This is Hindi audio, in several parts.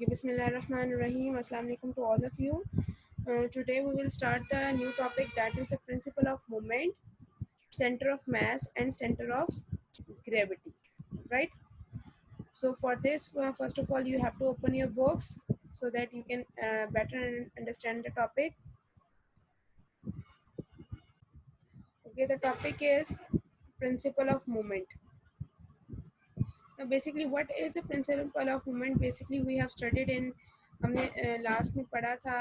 Okay, Bismillahirrahmanirrahim. Assalamu alaikum to all of you. Today we will start the new topic, that is the principle of movement, center of mass and center of gravity, right? So for this, first of all, you have to open your books so that you can better understand the topic. Okay, the topic is principle of movement. Now basically what is the principle of movement? Basically we have studied in, हमने लास्ट में पढ़ा था,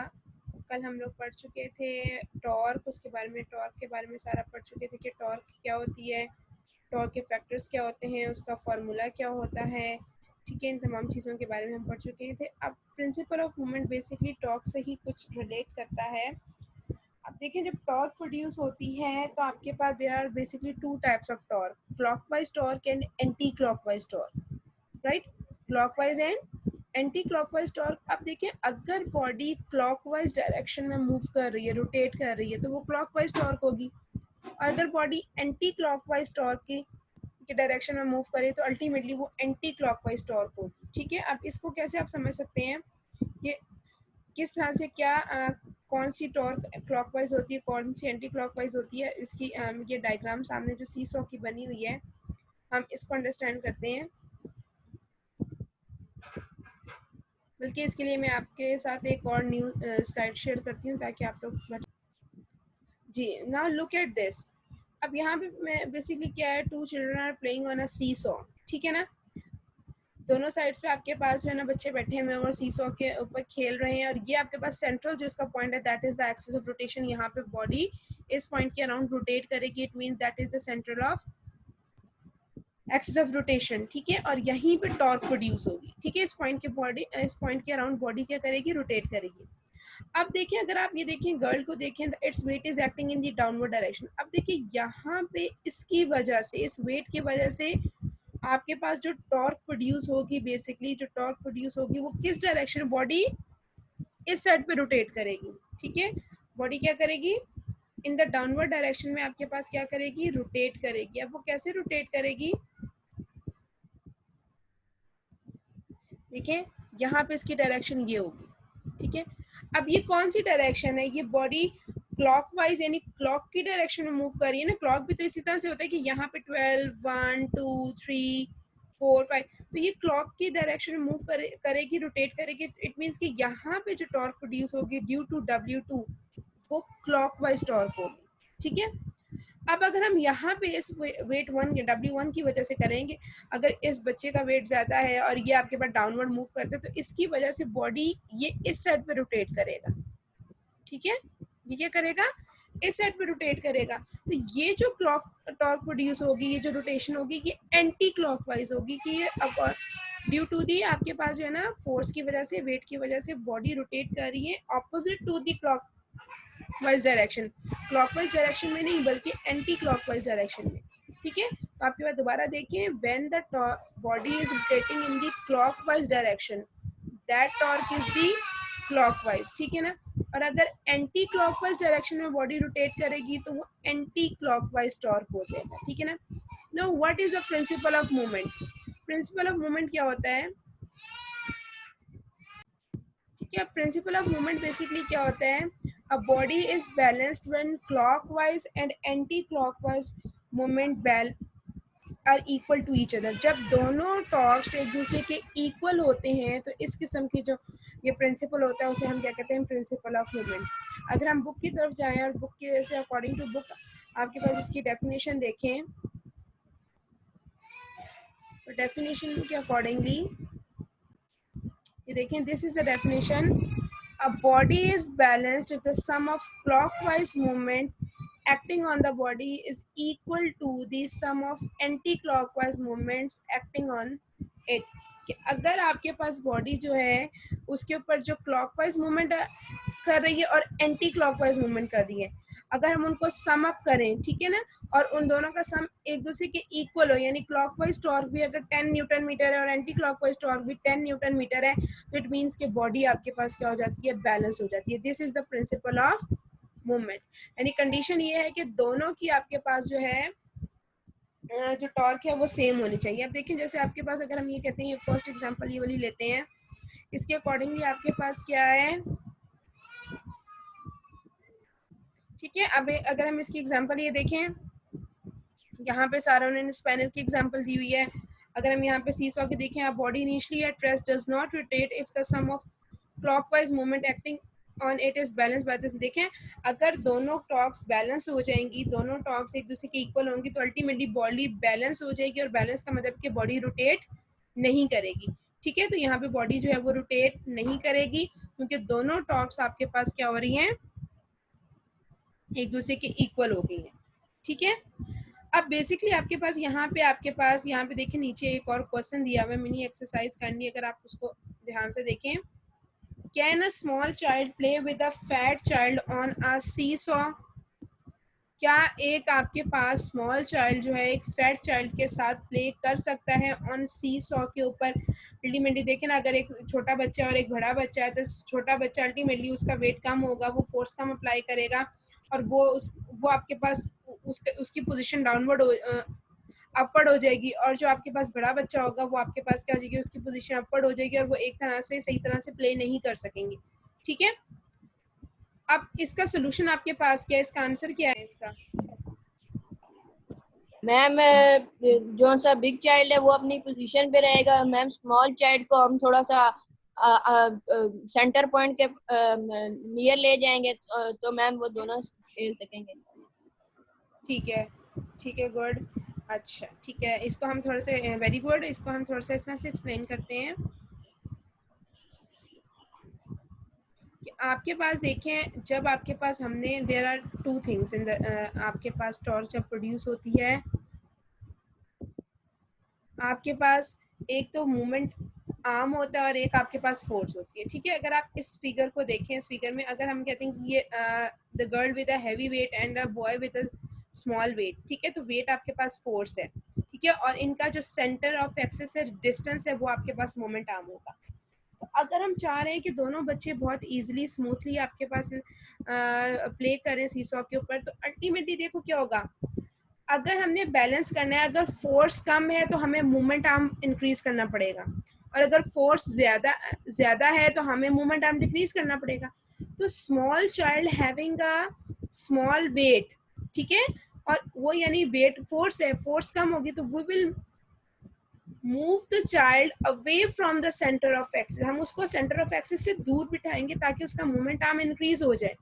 कल हम लोग पढ़ चुके थे टॉर्क, उसके बारे में टॉर्क के बारे में सारा पढ़ चुके थे कि टॉर्क क्या होती है, टॉर्क के फैक्टर्स क्या होते हैं, उसका फार्मूला क्या होता है, ठीक है। इन तमाम चीज़ों के बारे में हम पढ़ चुके थे। अब principle of movement basically torque से ही कुछ रिलेट करता है। अब देखिए, जब टॉर्क प्रोड्यूस होती है तो आपके पास there are basically two types of torque, clockwise torque and anti clockwise torque, right? Clockwise and anti clockwise torque. अब देखिए, अगर बॉडी क्लॉकवाइज डायरेक्शन में मूव कर रही है, रोटेट कर रही है, तो वो क्लॉकवाइज टॉर्क होगी। और अगर बॉडी एंटी क्लॉकवाइज टॉर्क की डायरेक्शन में मूव करे तो अल्टीमेटली वो एंटी क्लॉकवाइज टॉर्क होगी, ठीक है। अब इसको कैसे आप समझ सकते हैं कि किस तरह से क्या कौन सी टॉर्क क्लॉकवाइज होती है, कौन सी एंटी क्लॉकवाइज होती है, इसकी ये डायग्राम सामने जो सीसॉ की बनी हुई है, हम इसको अंडरस्टैंड करते हैं। बल्कि इसके लिए मैं आपके साथ एक और न्यू स्लाइड शेयर करती हूँ ताकि आप लोग जी। Now look at this. अब यहाँ पे मैं बेसिकली क्या है, two children are playing on a seesaw, ठीक है ना। दोनों साइड्स पे आपके पास जो है ना बच्चे बैठे हुए हैं और सीसॉ के ऊपर खेल रहे हैं, और ये आपके पास सेंट्रल जो इसका पॉइंट है that is the axis of rotation. यहाँ पे बॉडी इस पॉइंट के अराउंड रोटेट करेगी, it means that is the centre of axis of rotation, ठीक है। और यहीं पे टॉर्क प्रोड्यूस होगी, ठीक है। इस पॉइंट के अराउंड बॉडी क्या करेगी, रोटेट करेगी। अब देखिए, अगर आप ये देखें गर्ल को देखें, its weight is acting in the downward direction. अब देखिए यहाँ पे इसकी वजह से, इस वेट की वजह से आपके पास जो टॉर्क प्रोड्यूस होगी, बेसिकली जो टॉर्क प्रोड्यूस होगी वो किस डायरेक्शन, बॉडी इस साइड पे रोटेट करेगी, ठीक है। बॉडी क्या करेगी, इन द डाउनवर्ड डायरेक्शन में आपके पास क्या करेगी, रोटेट करेगी। अब वो कैसे रोटेट करेगी, देखिए यहाँ पे इसकी डायरेक्शन ये होगी, ठीक है। अब ये कौन सी डायरेक्शन है, ये बॉडी क्लॉकवाइज यानी क्लॉक की डायरेक्शन में मूव कर रही है ना। क्लॉक भी तो इसी तरह से होता है कि यहाँ पे 12, 1, 2, 3, 4, 5, तो ये क्लॉक की डायरेक्शन में मूव करेगी, रोटेट करेगी। इट मीन्स कि यहाँ पे जो टॉर्क प्रोड्यूस होगी ड्यू टू W2 वो क्लॉकवाइज टॉर्क होगी, ठीक है। अब अगर हम यहाँ पे इस वेट वन W1 की वजह से करेंगे, अगर इस बच्चे का वेट ज़्यादा है और ये आपके पास डाउनवर्ड मूव करते हैं तो इसकी वजह से बॉडी ये इस साइड पे रोटेट करेगा, ठीक है। ये क्या करेगा, इस साइड पे रोटेट करेगा। तो ये जो क्लॉक टॉर्क प्रोड्यूस होगी, ये जो रोटेशन होगी, ये एंटी क्लॉकवाइज होगी कि ये अब ड्यू टू दी आपके पास जो है ना फोर्स की वजह से, वेट की वजह से बॉडी रोटेट कर रही है opposite to the clockwise direction. Clockwise direction में नहीं बल्कि एंटी क्लॉकवाइज डायरेक्शन में, ठीक है। तो आपके पास दोबारा देखिए, when the body is rotating in the clockwise direction that torque is the clockwise, ठीक है ना। और अगर एंटी क्लॉकवाइज डायरेक्शन में बॉडी रोटेट करेगी तो वो एंटी क्लॉकवाइज टॉर्क हो जाएगा, ठीक है ना। Now what is the principle of movement. Principle of movement क्या होता है, ठीक है। प्रिंसिपल ऑफ मूवमेंट बेसिकली क्या होता है, a body is balanced when clockwise and anti clockwise movement are equal to each other. जब दोनों टॉर्क्स एक दूसरे के इक्वल होते हैं तो इस किस्म की जो ये प्रिंसिपल होता है उसे हम क्या कहते हैं, प्रिंसिपल ऑफ मूवमेंट। अगर हम बुक की तरफ जाएं और बुक की जैसे अकॉर्डिंग टू बुक आपके पास इसकी डेफिनेशन देखें, तो डेफिनेशन के अकॉर्डिंगली ये देखें, this is the definition, a body is balanced if the sum of clockwise movement acting on the body is equal to the sum of anti-clockwise movements acting on it। कि अगर आपके पास बॉडी जो है उसके ऊपर जो क्लॉकवाइज मूवमेंट कर रही है और एंटी क्लॉकवाइज मूवमेंट कर रही है, अगर हम उनको सम अप करें, ठीक है ना, और उन दोनों का सम एक दूसरे के इक्वल हो, यानी क्लॉकवाइज टॉर्क भी अगर 10 न्यूटन मीटर है और एंटी क्लॉकवाइज टॉर्क भी 10 न्यूटन मीटर है, तो इट मीन्स कि बॉडी आपके पास क्या हो जाती है, बैलेंस हो जाती है। This is the principle of movement. यानी कंडीशन ये है कि दोनों की आपके पास जो है जो टॉर्क है वो सेम होनी चाहिए। अब देखें, जैसे आपके पास अगर हम ये कहते हैं, फर्स्ट एग्जांपल ये वाली लेते हैं, इसके अकॉर्डिंगली आपके पास क्या है, ठीक है। अब अगर हम इसकी एग्जांपल ये देखें, यहाँ पे सारा उन्होंने स्पाइनल की एग्जांपल दी हुई है। अगर हम यहाँ पे सीसॉ की देखें, आप body initially at rest does not rotate if the sum of clockwise movement acting on it is balance by this. देखें, अगर दोनों टॉक्स बैलेंस हो जाएंगी, दोनों टॉक्स एक दूसरे के इक्वल होंगी, तो अल्टीमेटली बॉडी बैलेंस हो जाएगी, और बैलेंस का मतलब कि बॉडी रोटेट नहीं करेगी, ठीक है। तो यहाँ पे बॉडी जो है वो रोटेट नहीं करेगी, क्योंकि दोनों टॉक्स आपके पास क्या हो रही हैं, एक दूसरे के इक्वल हो गई हैं, ठीक है। अब बेसिकली आपके पास यहाँ पे देखिए नीचे एक और क्वेश्चन दिया हुआ है, मिनी एक्सरसाइज करनी, अगर आप उसको ध्यान से देखें। Can a small child play with a fat child on a seesaw. क्या एक आपके पास स्मॉल चाइल्ड जो है एक फैट चाइल्ड के साथ प्ले कर सकता है ऑन सी सॉ के ऊपर। अल्टीमेटली देखें ना, अगर एक छोटा बच्चा और एक बड़ा बच्चा है, तो छोटा बच्चा अल्टीमेटली उसका वेट कम होगा, वो फोर्स कम अप्लाई करेगा, और वो आपके पास उसकी पोजीशन डाउनवर्ड अपवर्ड हो जाएगी, और जो आपके पास बड़ा बच्चा होगा वो आपके पास क्या हो जाएगी, उसकी पोजीशन अपवर्ड हो जाएगी, और वो एक तरह से सही तरह से प्ले नहीं कर सकेंगे, ठीक है। अब इसका सोल्यूशन आपके पास क्या है, इसका आंसर क्या है इसका? मैम जो सा बिग चाइल्ड है वो अपनी पोजीशन पे रहेगा मैम, स्मॉल चाइल्ड को हम थोड़ा सा सेंटर पॉइंट के नियर ले जाएंगे, तो मैम वो दोनों खेल सकेंगे। ठीक है, गुड। अच्छा, ठीक है, इसको हम थोड़ा से, वेरी गुड, इसको हम थोड़ा सा इस तरह से एक्सप्लेन करते हैं कि आपके पास देखें, जब आपके पास हमने there are two things in the, आपके पास टॉर्क जब प्रोड्यूस होती है, आपके पास एक तो मूवमेंट आर्म होता है और एक आपके पास फोर्स होती है, ठीक है। अगर आप इस फिगर को देखें, इस फिगर में अगर हम कहते हैं कि ये the girl with a heavy weight and a boy with a small weight, ठीक है, तो वेट आपके पास फोर्स है, ठीक है, और इनका जो सेंटर ऑफ एक्सेस है, डिस्टेंस है, वो आपके पास मोमेंट आर्म होगा। तो अगर हम चाह रहे हैं कि दोनों बच्चे बहुत इजीली स्मूथली आपके पास प्ले करें सीसॉ के ऊपर, तो अल्टीमेटली देखो क्या होगा, अगर हमने बैलेंस करना है, अगर फोर्स कम है तो हमें मूवमेंट आर्म इंक्रीज करना पड़ेगा, और अगर फोर्स ज्यादा है तो हमें मूवमेंट आर्म डिक्रीज करना पड़ेगा। तो small child having a small weight, ठीक है, और वो यानी वेट फोर्स है, फोर्स कम होगी तो we will move the child away from the centre of axis, हम उसको सेंटर ऑफ एक्सिस से दूर बिठाएंगे ताकि उसका मूवमेंट आर्म इंक्रीज हो जाए।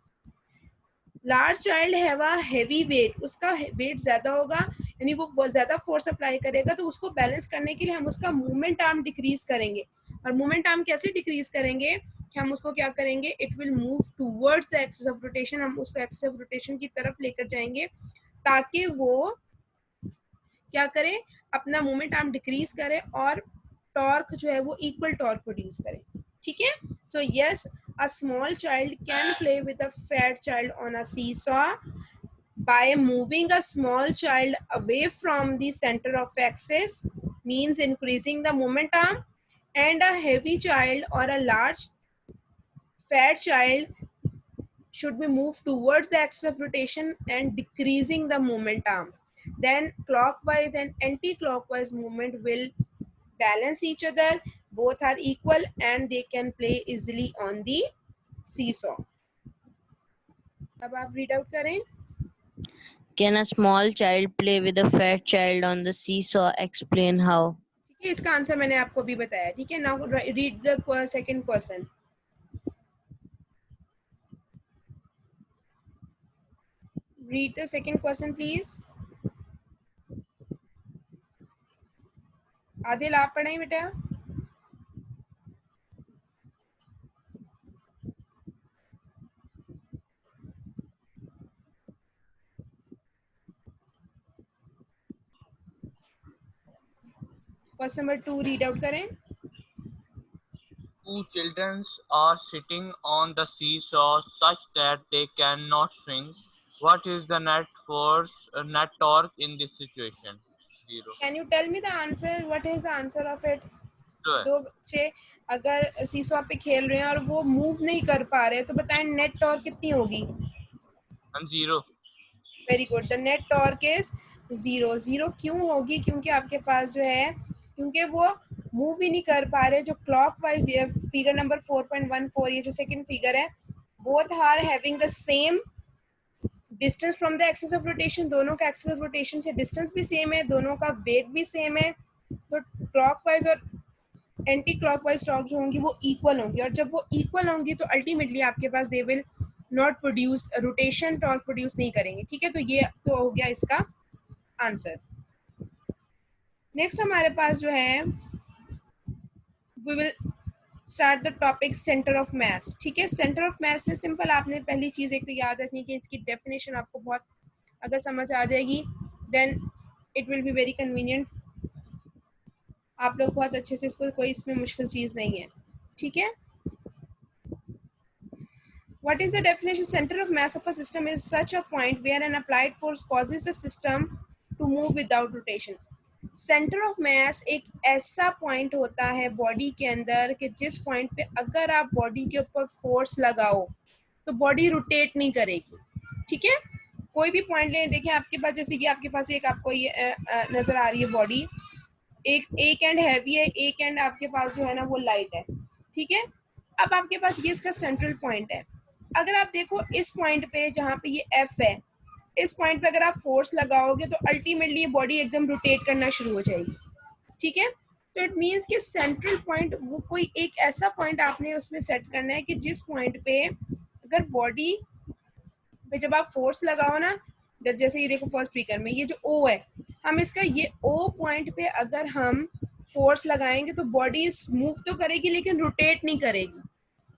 Large child have a heavy wait, उसका वेट ज्यादा होगा, यानी वो ज्यादा फोर्स अप्लाई करेगा, तो उसको बैलेंस करने के लिए हम उसका मूवमेंट आर्म डिक्रीज करेंगे। और मूवमेंट आर्म कैसे डिक्रीज करेंगे कि हम उसको क्या करेंगे, it will move towards the axis of rotation, हम उसको एक्सिस ऑफ रोटेशन की तरफ लेकर जाएंगे ताकि वो क्या करे, अपना मूवमेंट आर्म डिक्रीज करे और टॉर्क जो है वो इक्वल टॉर्क प्रोड्यूस करे, ठीक है। So yes, a small child can play with a fat child on a seesaw by moving a small child away from the center of axis, means increasing the momentum, and a heavy child or a large fat child should be moved towards the axis of rotation and decreasing the momentum. Then clockwise and anti-clockwise movement will balance each other, both are equal and they can play easily on the seesaw. अब आप रीड आउट करें। Can a small child play with a fat child on the seesaw? Explain how. ठीक है, इसका आंसर मैंने आपको अभी बताया, ठीक है। Now read the second question. Read the second question please. Adil आप पढ़ें बेटा। क्वेश्चन नंबर 2 रीड आउट करें। Two children are sitting on the seesaw such that they cannot swing. What is the net force, net torque in this situation? Zero. Can you tell me the answer, what is the answer of it? जो है दो बच्चे अगर सीसॉ पे खेल रहे हैं और वो मूव नहीं कर पा रहे, तो बताएं नेट टॉर्क कितनी होगी? हम zero. Very good, the net torque is zero. Zero क्यों होगी? क्योंकि आपके पास जो है, क्योंकि वो मूव ही नहीं कर पा रहे, जो क्लॉकवाइज, ये फिगर नंबर 4.14, ये जो सेकंड फिगर है, both are having the same distance from the axis of rotation, दोनों का एक्सिस ऑफ रोटेशन से डिस्टेंस भी सेम है, दोनों का वेट भी सेम है, तो क्लॉकवाइज और एंटी क्लॉकवाइज टॉर्क जो होंगी वो इक्वल होंगी, और जब वो इक्वल होंगी तो अल्टीमेटली आपके पास they will not produce rotation torque produce नहीं करेंगे, ठीक है। तो ये तो हो गया इसका आंसर। नेक्स्ट हमारे पास जो है, we will start the topic centre of mass, ठीक है। सेंटर ऑफ मास में सिंपल आपने पहली चीज एक तो याद रखनी कि इसकी डेफिनेशन आपको बहुत अगर समझ आ जाएगी then it will be very convenient, आप लोग बहुत अच्छे से इसको, कोई इसमें मुश्किल चीज नहीं है, ठीक है। What is the definition? Center of mass of a system is such a point where an applied force causes the system to move without rotation. Centre of मास एक ऐसा पॉइंट होता है बॉडी के अंदर कि जिस पॉइंट पे अगर आप बॉडी के ऊपर फोर्स लगाओ तो बॉडी रोटेट नहीं करेगी, ठीक है। कोई भी पॉइंट ले, देखें आपके पास, जैसे कि आपके पास एक आपको ये नजर आ रही है बॉडी, एक एंड हैवी है, एक एंड आपके पास जो है ना वो लाइट है, ठीक है। अब आपके पास ये इसका सेंट्रल पॉइंट है, अगर आप देखो इस पॉइंट पे जहाँ पे ये एफ है, इस पॉइंट पे अगर आप फोर्स लगाओगे तो अल्टीमेटली ये बॉडी एकदम रोटेट करना शुरू हो जाएगी, ठीक है। तो इट मीन्स कि सेंट्रल पॉइंट वो कोई एक ऐसा पॉइंट आपने उसमें सेट करना है कि जिस पॉइंट पे अगर बॉडी पे जब आप फोर्स लगाओ ना, जैसे ये देखो फर्स्ट फिगर में ये जो ओ है, हम इसका ये ओ पॉइंट पे अगर हम फोर्स लगाएंगे तो बॉडी मूव तो करेगी लेकिन रोटेट नहीं करेगी,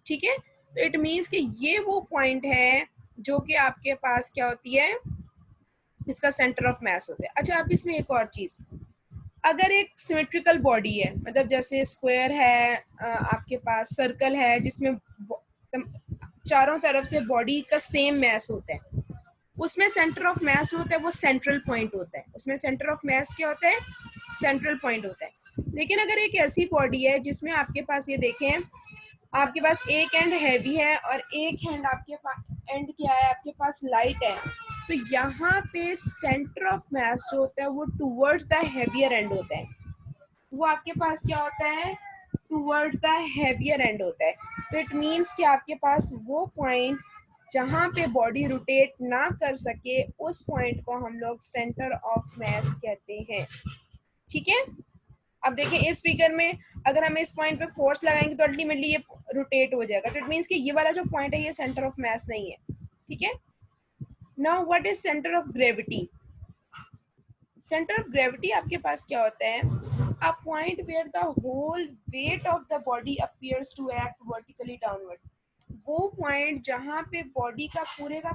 ठीक है। तो इट मीन्स कि ये वो पॉइंट है जो कि आपके पास क्या होती है, इसका सेंटर ऑफ मास होता है। अच्छा, अब इसमें एक और चीज, अगर एक सिमेट्रिकल बॉडी है, मतलब जैसे स्क्वायर है, आपके पास सर्कल है जिसमें चारों तरफ से बॉडी का सेम मास होता है, उसमें सेंटर ऑफ मास जो होता है वो सेंट्रल पॉइंट होता है, उसमें सेंटर ऑफ मास क्या होता है, सेंट्रल पॉइंट होता है। लेकिन अगर एक ऐसी बॉडी है जिसमें आपके पास ये देखें, आपके पास एक एंड हैवी है और एक हैंड आपके पास एंड क्या है, आपके पास लाइट है, तो यहाँ पे सेंटर ऑफ मास जो होता है वो टूवर्ड्स द हैवियर एंड होता है, वो आपके पास क्या होता है, टूवर्ड्स द हैवियर एंड होता है। तो इट मीन्स कि आपके पास वो पॉइंट जहाँ पे बॉडी रोटेट ना कर सके, उस पॉइंट को हम लोग सेंटर ऑफ मास कहते हैं, ठीक है। अब देखिए इस फिगर में अगर हम इस पॉइंट पे फोर्स लगाएंगे तो अल्टीमेटली ये रोटेट हो जाएगा, तो इट मीन्स कि ये वाला जो पॉइंट है ये सेंटर ऑफ मास नहीं है, ठीक है। Now what is centre of gravity? Centre of gravity आपके पास क्या होता है, a point where the whole weight of the body appears to act vertically downward, वो पॉइंट जहाँ पे बॉडी का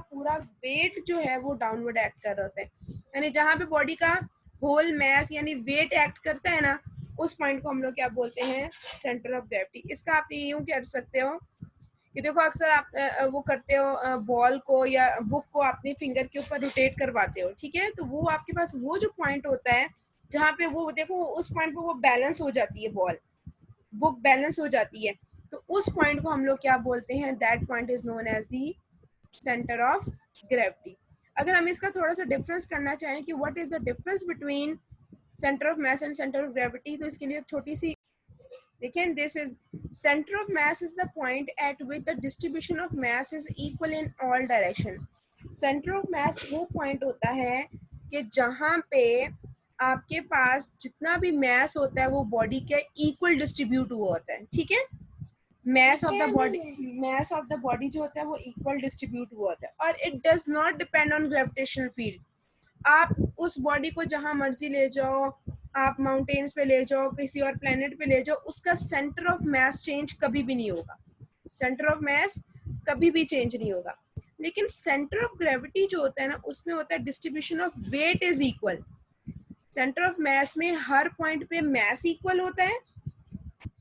पूरा वेट जो है वो डाउनवर्ड एक्ट कर रहा होता है, यानी जहाँ पे बॉडी का होल मास यानी वेट एक्ट करता है ना, उस पॉइंट को हम लोग क्या बोलते हैं, सेंटर ऑफ ग्रेविटी। इसका आप यूं कर सकते हो कि देखो अक्सर आप वो करते हो, बॉल को या बुक को अपने फिंगर के ऊपर रोटेट करवाते हो, ठीक है। तो वो आपके पास वो जो पॉइंट होता है जहाँ पे वो देखो उस पॉइंट पे वो बैलेंस हो जाती है, बॉल बुक बैलेंस हो जाती है, तो उस पॉइंट को हम लोग क्या बोलते हैं, that point is known as the centre of gravity. अगर हम इसका थोड़ा सा डिफरेंस करना चाहें कि what is the difference between centre of mass and centre of gravity, तो इसके लिए छोटी सी देखें, this is centre of mass is the point at which the distribution of mass is equal in all direction. Centre of mass वो पॉइंट होता है कि जहाँ पे आपके पास जितना भी मास होता है वो बॉडी के इक्वल डिस्ट्रीब्यूट हुआ होता है, ठीक है। मास ऑफ द बॉडी जो होता है वो इक्वल डिस्ट्रीब्यूट हुआ होता है, और it does not depend on gravitational field. आप उस बॉडी को जहां मर्जी ले जाओ, आप माउंटेन्स पे ले जाओ, किसी और प्लेनेट पे ले जाओ, उसका सेंटर ऑफ मास चेंज कभी भी नहीं होगा, सेंटर ऑफ मास कभी भी चेंज नहीं होगा। लेकिन सेंटर ऑफ ग्रेविटी जो होता है ना, उसमें होता है distribution of weight is equal. Centre of mass में हर पॉइंट पे मास इक्वल होता है,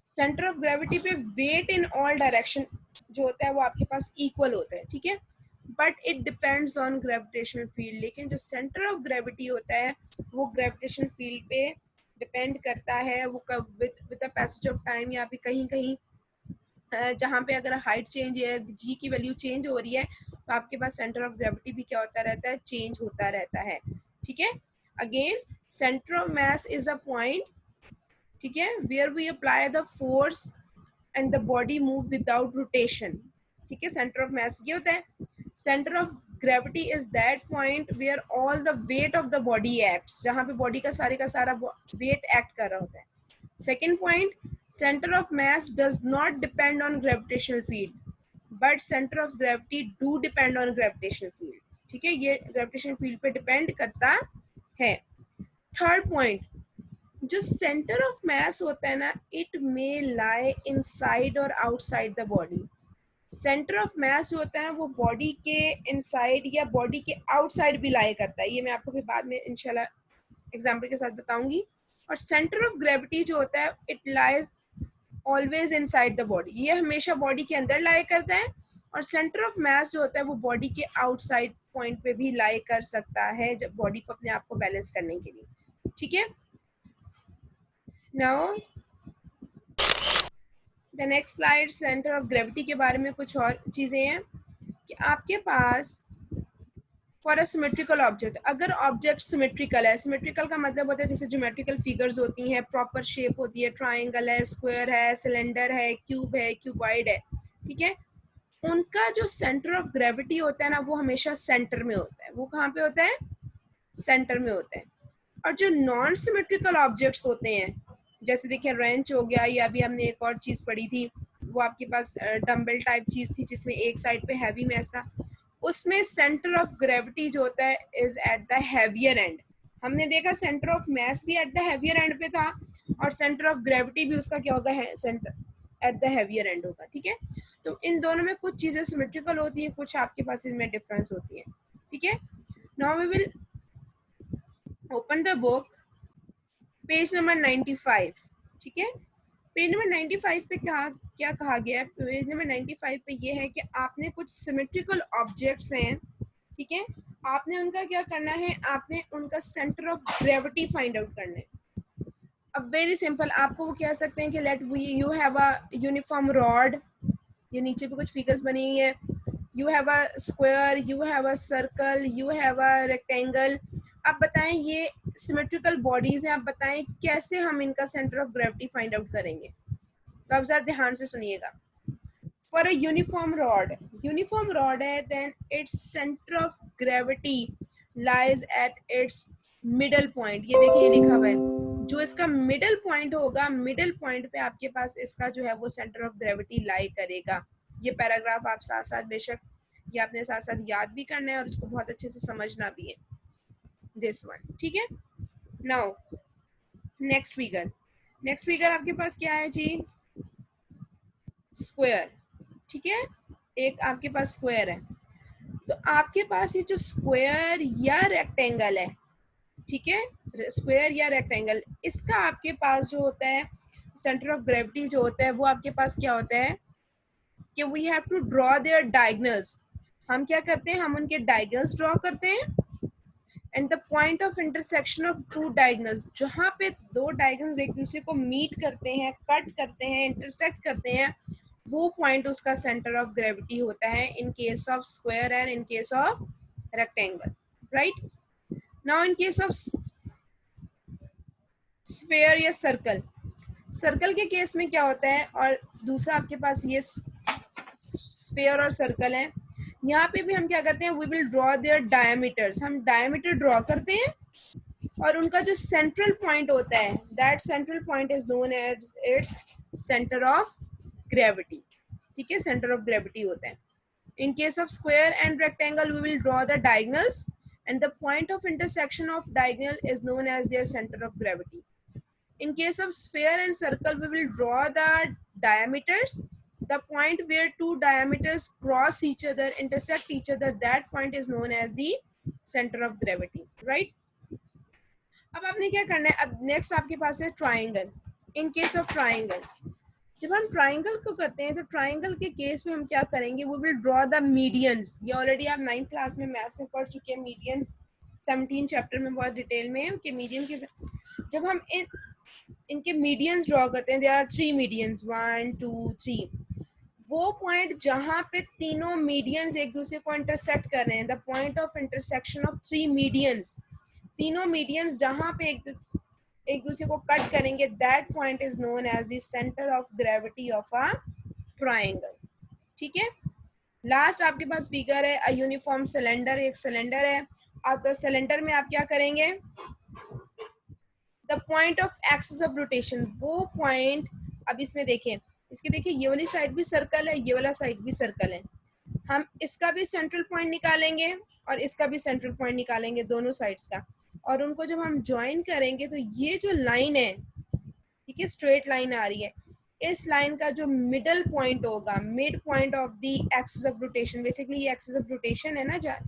सेंटर ऑफ ग्रेविटी पे वेट इन ऑल डायरेक्शन जो होता है वो आपके पास इक्वल होता है, ठीक है। But it depends on gravitational field, लेकिन जो सेंटर ऑफ ग्रेविटी होता है वो ग्रेविटेशनल फील्ड पे डिपेंड करता है, वो कब with the passage of time या फिर कहीं कहीं जहाँ पे अगर हाइट चेंज है, जी की वैल्यू चेंज हो रही है, तो आपके पास सेंटर ऑफ ग्रेविटी भी क्या होता रहता है, चेंज होता रहता है, ठीक है। Again centre of mass is a point, ठीक है, where we apply the force and the body move without rotation, ठीक है। सेंटर ऑफ मास ये होता है। Centre of gravity is that point where all the weight of the body acts, जहाँ पे बॉडी का सारा वेट एक्ट कर रहा होता है। Second point, centre of mass does not depend on gravitational field but centre of gravity do depend on gravitational field, ठीक है, ये ग्रेविटेशनल फील्ड पे डिपेंड करता है। थर्ड पॉइंट, जो सेंटर ऑफ मास होता है ना, इट मे लाई इनसाइड और outside the body. Centre of मास जो होता है वो बॉडी के इनसाइड या बॉडी के आउटसाइड भी लाई करता है, ये मैं आपको फिर बाद में इंशाल्लाह एग्जाम्पल के साथ बताऊंगी। और सेंटर ऑफ ग्रेविटी जो होता है it lies always inside the body, ये हमेशा बॉडी के अंदर लाई करता है। और सेंटर ऑफ मास जो होता है वो बॉडी के आउटसाइड पॉइंट पे भी लाई कर सकता है, जब बॉडी को अपने आप को बैलेंस करने के लिए, ठीक है। Now the next slide, centre of gravity के बारे में कुछ और चीज़ें हैं कि आपके पास फॉर अ सिमेट्रिकल ऑब्जेक्ट, अगर ऑब्जेक्ट सिमेट्रिकल है, सिमेट्रिकल का मतलब होता है जैसे ज्योमेट्रिकल फिगर्स होती हैं, प्रॉपर शेप होती है, ट्राइंगल है, स्क्वायर है, सिलेंडर है, क्यूबॉइड है, ठीक है, उनका जो सेंटर ऑफ ग्रेविटी होता है ना वो हमेशा सेंटर में होता है। वो कहाँ पे होता है? सेंटर में होता है। और जो नॉन सिमेट्रिकल ऑब्जेक्ट्स होते हैं, जैसे देखिए रेंच हो गया, या अभी हमने एक और चीज़ पढ़ी थी, वो आपके पास डम्बल टाइप चीज़ थी जिसमें एक साइड पे हैवी मैस था, उसमें सेंटर ऑफ ग्रेविटी जो होता है is at the heavier and. हमने देखा सेंटर ऑफ मास भी एट द हैवियर एंड पे था और सेंटर ऑफ ग्रेविटी भी उसका क्या होगा, centre at the heavier and होगा, ठीक है। तो इन दोनों में कुछ चीज़ें सिमेट्रिकल होती हैं, कुछ आपके पास इनमें डिफरेंस होती है, ठीक है। Now we will open the book, page number 95, ठीक है। पेज नंबर 95 पे क्या कहा गया है? पेज नंबर 95 पे ये है कि आपने कुछ सिमेट्रिकल ऑब्जेक्ट्स हैं, ठीक है, आपने उनका क्या करना है, आपने उनका centre of gravity find out करना है। अब वेरी सिंपल, आपको वो कह सकते हैं कि let you have a uniform rod, ये नीचे पे कुछ फिगर्स बनी हुई है, you have a square, you have a circle, you have a rectangle. आप बताएं ये सिमेट्रिकल बॉडीज हैं, आप बताएं कैसे हम इनका centre of gravity find out करेंगे। तो आप जरा ध्यान से सुनिएगा। फॉर अ यूनिफॉर्म रॉड है, then its centre of gravity lies at its middle point. ये देखिए लिखा हुआ है, जो इसका मिडल पॉइंट होगा, मिडल पॉइंट पे आपके पास इसका जो है वो सेंटर ऑफ ग्रेविटी लाई करेगा। ये पैराग्राफ आप साथ साथ बेशक ये आपने साथ साथ याद भी करना है और उसको बहुत अच्छे से समझना भी है, दिस वन, ठीक है। नाउ नेक्स्ट फिगर आपके पास क्या है जी? स्क्वायर, ठीक है, एक आपके पास स्क्वायर है। तो आपके पास ये जो स्क्वायर या रेक्टेंगल है, ठीक है, स्क्वायर या रेक्टेंगल, इसका आपके पास जो होता है सेंटर ऑफ ग्रेविटी जो होता है वो आपके पास क्या होता है कि we have to draw their diagonals. हम क्या करते हैं, हम उनके डायगोनल्स ड्रॉ करते हैं। And the point of intersection of two diagonals, जहाँ पे दो डायगोनल्स एक दूसरे को मीट करते हैं, कट करते हैं, इंटरसेक्ट करते हैं, वो पॉइंट उसका सेंटर ऑफ ग्रेविटी होता है in case of square and in case of rectangle, right. Now in case of sphere या सर्कल के केस में क्या होता है, और दूसरा आपके पास ये स्फीयर और सर्कल है, यहाँ पे भी हम क्या करते हैं, we will draw their diameters, हम डायमीटर ड्रॉ करते हैं और उनका जो सेंट्रल पॉइंट होता है, that central point is known as its centre of gravity, ठीक है, सेंटर ऑफ ग्रेविटी होता है। In case of square and rectangle we will draw the diagonals and the point of intersection of diagonal is known as their center of gravity. In case of sphere and circle, we will draw the diameters. The point where two diameters cross each other, intersect each other, that point is known as the center of gravity, right? अब आपने क्या करना है, अब नेक्स्ट आपके पास है triangle. In case of triangle, जब हम ट्राइंगल को करते हैं तो ट्राइंगल के केस में हम क्या करेंगे, वो विल ड्रॉ द मीडियंस। ये ऑलरेडी आप 9th क्लास में मैथ्स में पढ़ चुके हैं, मीडियंस 17 चैप्टर में बहुत डिटेल में है कि मीडियन के, जब हम इनके मीडियंस ड्रॉ करते हैं, देयर आर 3 मीडियंस, 1 2 3, वो पॉइंट जहाँ पे तीनों मीडियंस एक दूसरे को इंटरसेक्ट कर रहे हैं, the point of intersection of 3 medians, तीनों मीडियंस जहाँ पे एक दूसरे को कट करेंगे, that point is known as the centre of gravity of a triangle. ठीक है, लास्ट आपके पास फिगर है, अ यूनिफॉर्म सिलेंडर, एक सिलेंडर है। अब तो सिलेंडर में आप क्या करेंगे, the point of axis of rotation, वो पॉइंट, अब इसमें देखें, इसके देखिए ये वाली साइड भी सर्कल है, ये वाला साइड भी सर्कल है, हम इसका भी सेंट्रल पॉइंट निकालेंगे और इसका भी सेंट्रल पॉइंट निकालेंगे, दोनों साइड्स का, और उनको जब हम ज्वाइन करेंगे तो ये जो लाइन है, ठीक है, स्ट्रेट लाइन आ रही है, इस लाइन का जो मिडल पॉइंट होगा, mid point of the axis of rotation, basically ये एक्सिस ऑफ रोटेशन है ना,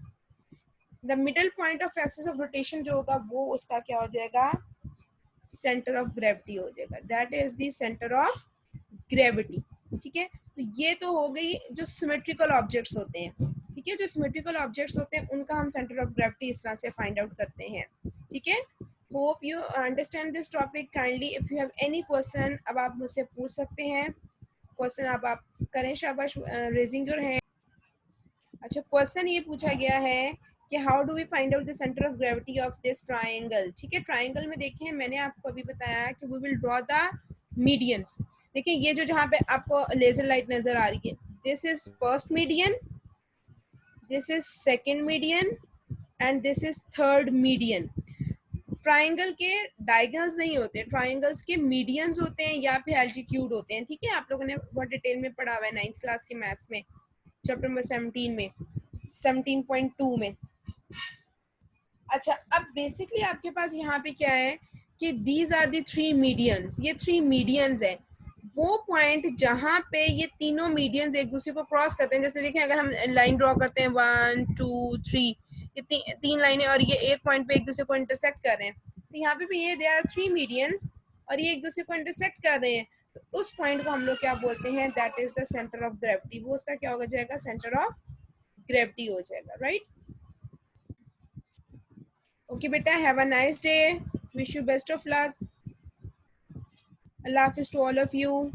the middle point of axis of rotation जो होगा वो उसका क्या हो जाएगा, सेंटर ऑफ ग्रेविटी हो जाएगा, that is the centre of gravity. ठीक है, तो ये तो हो गई जो सिमेट्रिकल ऑब्जेक्ट्स होते हैं। ठीक है, जो सिमेट्रिकल ऑब्जेक्ट्स होते हैं उनका हम सेंटर ऑफ ग्रेविटी इस तरह से फाइंड आउट करते हैं। ठीक है, hope you understand this topic kindly. If you have any question, अब आप मुझसे पूछ सकते हैं क्वेश्चन, अब आप करें, शाबाश, रेजिंग योर हैंड। अच्छा, क्वेश्चन ये पूछा गया है कि how do we find out the centre of gravity of this triangle. ठीक है, ट्राइंगल में देखें, मैंने आपको अभी बताया कि we will draw the medians. देखिए ये जो जहाँ पे आपको लेजर लाइट नजर आ रही है, this is first median, this is second median and this is third median. Triangle के डायगोनल्स नहीं होते, ट्राइंगल्स के मीडियंस होते हैं या फिर एल्टीट्यूड होते हैं। ठीक है, आप लोगों ने बहुत डिटेल में पढ़ा हुआ है 9th क्लास के मैथ्स में, चैप्टर नंबर 17 में, 17.2 में। अच्छा, अब बेसिकली आपके पास यहाँ पे क्या है कि these are the three medians, ये थ्री मीडियंस है, वो पॉइंट जहाँ पे ये तीनों मीडियंस एक दूसरे को क्रॉस करते हैं। जैसे देखें, अगर हम लाइन ड्रॉ करते हैं 1 2 3, ये तीन लाइनें और ये एक पॉइंट पे एक दूसरे को इंटरसेक्ट कर रहे हैं, तो यहाँ पे भी ये दे आर थ्री मीडियंस और ये एक दूसरे को इंटरसेक्ट कर रहे हैं, तो उस पॉइंट को हम लोग क्या बोलते हैं, that is the centre of gravity. वो उसका क्या हो जाएगा, सेंटर ऑफ ग्रेविटी हो जाएगा, राइट। ओके बेटा, have a nice day, wish you best of luck, Allah हाफिज टू ऑल ऑफ यू।